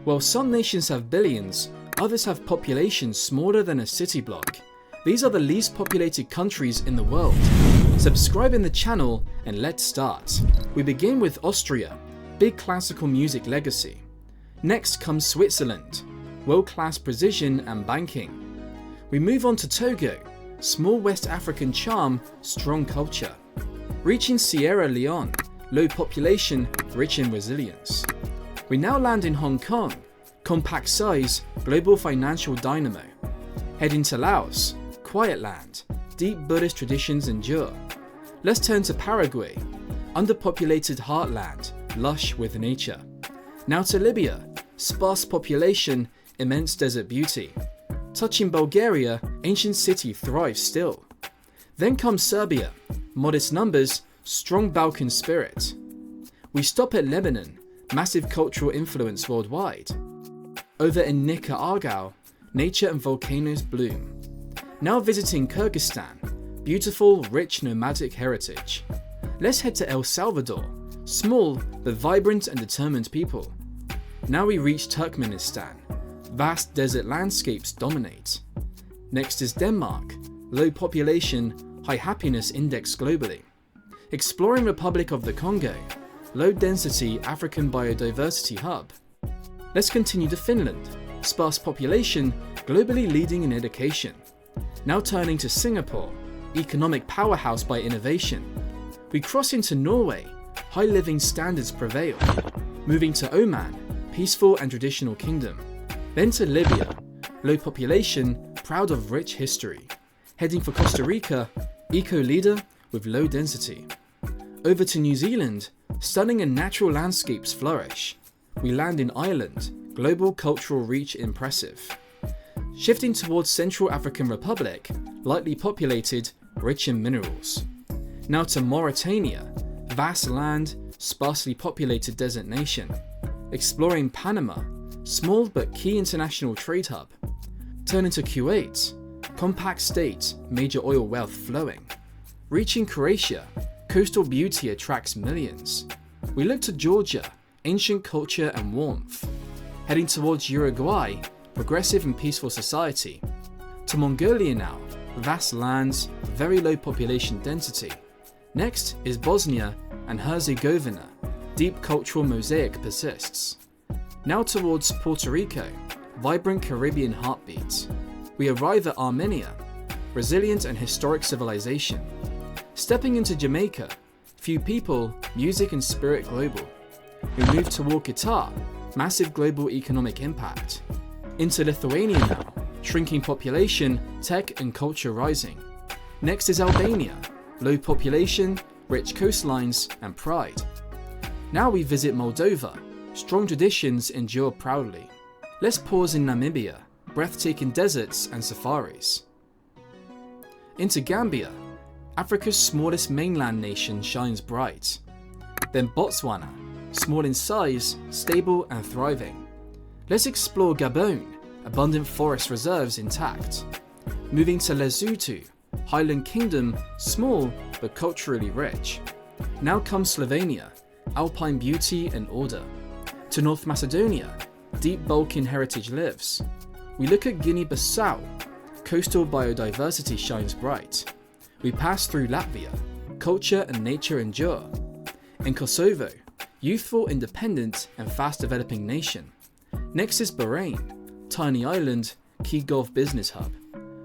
While some nations have billions, others have populations smaller than a city block. These are the least populated countries in the world. Subscribe in the channel and let's start. We begin with Austria, big classical music legacy. Next comes Switzerland, world-class precision and banking. We move on to Togo, small West African charm, strong culture. Reaching Sierra Leone, low population, rich in resilience. We now land in Hong Kong, compact size, global financial dynamo. Heading to Laos, quiet land, deep Buddhist traditions endure. Let's turn to Paraguay, underpopulated heartland, lush with nature. Now to Libya, sparse population, immense desert beauty. Touching Bulgaria, ancient city thrives still. Then comes Serbia, modest numbers, strong Balkan spirit. We stop at Lebanon, massive cultural influence worldwide. Over in Nicaragua, nature and volcanoes bloom. Now visiting Kyrgyzstan, beautiful, rich nomadic heritage. Let's head to El Salvador, small but vibrant and determined people. Now we reach Turkmenistan, vast desert landscapes dominate. Next is Denmark, low population, high happiness index globally. Exploring Republic of the Congo, low density African biodiversity hub. Let's continue to Finland, sparse population, globally leading in education. Now turning to Singapore, economic powerhouse by innovation. We cross into Norway, high living standards prevail. Moving to Oman, peaceful and traditional kingdom. Then to Libya, low population, proud of rich history. Heading for Costa Rica, eco leader with low density. Over to New Zealand, stunning and natural landscapes flourish. We land in Ireland, global cultural reach impressive. Shifting towards Central African Republic, lightly populated, rich in minerals. Now to Mauritania, vast land, sparsely populated desert nation. Exploring Panama, small but key international trade hub. Turning to Kuwait, compact state, major oil wealth flowing. Reaching Croatia, coastal beauty attracts millions. We look to Georgia, ancient culture and warmth. Heading towards Uruguay, progressive and peaceful society. To Mongolia now, vast lands, very low population density. Next is Bosnia and Herzegovina, deep cultural mosaic persists. Now towards Puerto Rico, vibrant Caribbean heartbeat. We arrive at Armenia, resilient and historic civilization. Stepping into Jamaica, few people, music and spirit global. We move toward Qatar, massive global economic impact. Into Lithuania now, shrinking population, tech and culture rising. Next is Albania, low population, rich coastlines and pride. Now we visit Moldova, strong traditions endure proudly. Let's pause in Namibia, breathtaking deserts and safaris. Into Gambia, Africa's smallest mainland nation shines bright. Then Botswana, small in size, stable and thriving. Let's explore Gabon, abundant forest reserves intact. Moving to Lesotho, highland kingdom, small but culturally rich. Now comes Slovenia, alpine beauty and order. To North Macedonia, deep Balkan heritage lives. We look at Guinea-Bissau, coastal biodiversity shines bright. We pass through Latvia, culture and nature endure. In Kosovo, youthful, independent and fast developing nation. Next is Bahrain, tiny island, key Gulf business hub.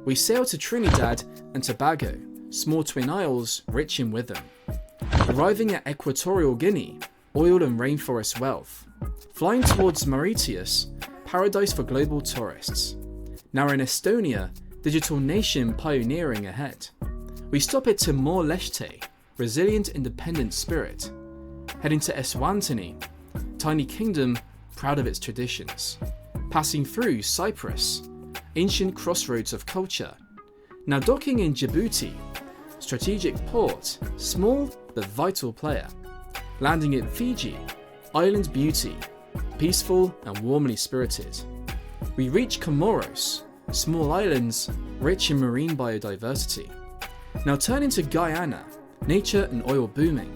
We sail to Trinidad and Tobago, small twin isles rich in rhythm. Arriving at Equatorial Guinea, oil and rainforest wealth. Flying towards Mauritius, paradise for global tourists. Now in Estonia, digital nation pioneering ahead. We stop at Timor-Leste, resilient independent spirit. Heading to Eswatini, tiny kingdom, proud of its traditions. Passing through Cyprus, ancient crossroads of culture. Now docking in Djibouti, strategic port, small but vital player. Landing in Fiji, island beauty, peaceful and warmly spirited. We reach Comoros, small islands, rich in marine biodiversity. Now turning to Guyana, nature and oil booming.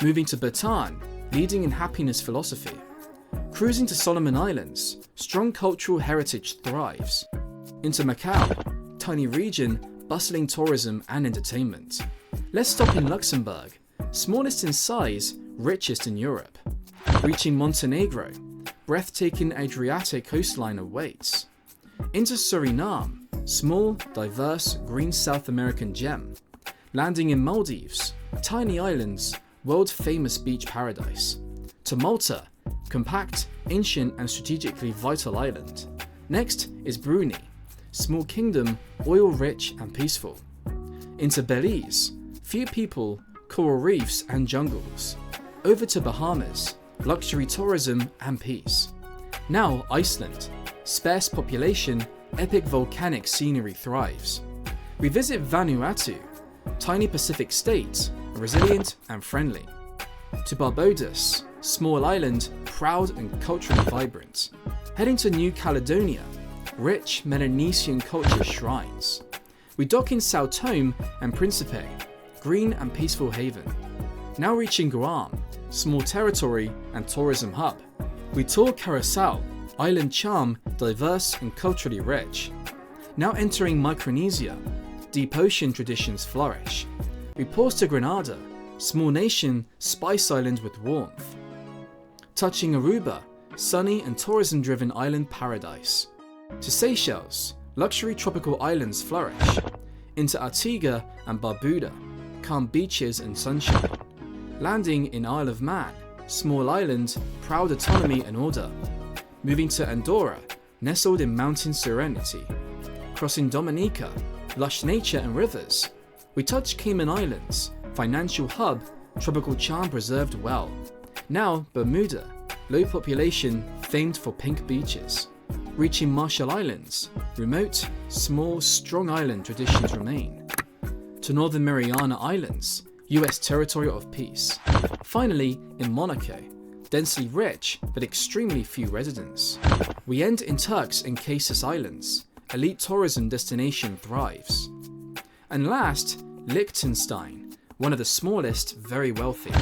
Moving to Bhutan, leading in happiness philosophy. Cruising to Solomon Islands, strong cultural heritage thrives. Into Macau, tiny region, bustling tourism and entertainment. Let's stop in Luxembourg, smallest in size, richest in Europe. Reaching Montenegro, breathtaking Adriatic coastline awaits. Into Suriname, small, diverse, green South American gem. Landing in Maldives, tiny islands, world-famous beach paradise. To Malta, compact, ancient and strategically vital island. Next is Brunei, small kingdom, oil-rich and peaceful. Into Belize, few people, coral reefs and jungles. Over to Bahamas, luxury tourism and peace. Now Iceland, sparse population, epic volcanic scenery thrives. We visit Vanuatu, tiny Pacific state, resilient and friendly. To Barbados, small island, proud and culturally vibrant. Heading to New Caledonia, rich Melanesian culture shrines. We dock in Sao Tome and Principe, green and peaceful haven. Now reaching Guam, small territory and tourism hub. We tour Curacao, island charm, diverse and culturally rich. Now entering Micronesia, deep ocean traditions flourish. We pause to Grenada, small nation, spice island with warmth. Touching Aruba, sunny and tourism-driven island paradise. To Seychelles, luxury tropical islands flourish. Into Antigua and Barbuda, calm beaches and sunshine. Landing in Isle of Man, small island, proud autonomy and order. Moving to Andorra, nestled in mountain serenity. Crossing Dominica, lush nature and rivers. We touch Cayman Islands, financial hub, tropical charm preserved well. Now Bermuda, low population, famed for pink beaches. Reaching Marshall Islands, remote, small, strong island traditions remain. To Northern Mariana Islands, US territory of peace. Finally, in Monaco, densely rich but extremely few residents. We end in Turks and Caicos Islands, elite tourism destination thrives. And last, Liechtenstein, one of the smallest, very wealthy.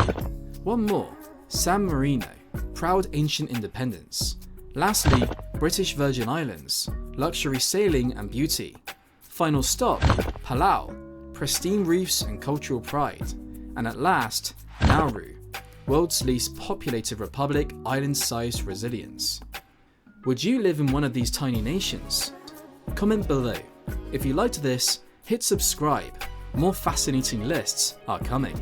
One more, San Marino, proud ancient independence. Lastly, British Virgin Islands, luxury sailing and beauty. Final stop, Palau, pristine reefs and cultural pride. And at last, Nauru, world's least populated republic, island-sized resilience. Would you live in one of these tiny nations? Comment below. If you liked this, hit subscribe. More fascinating lists are coming.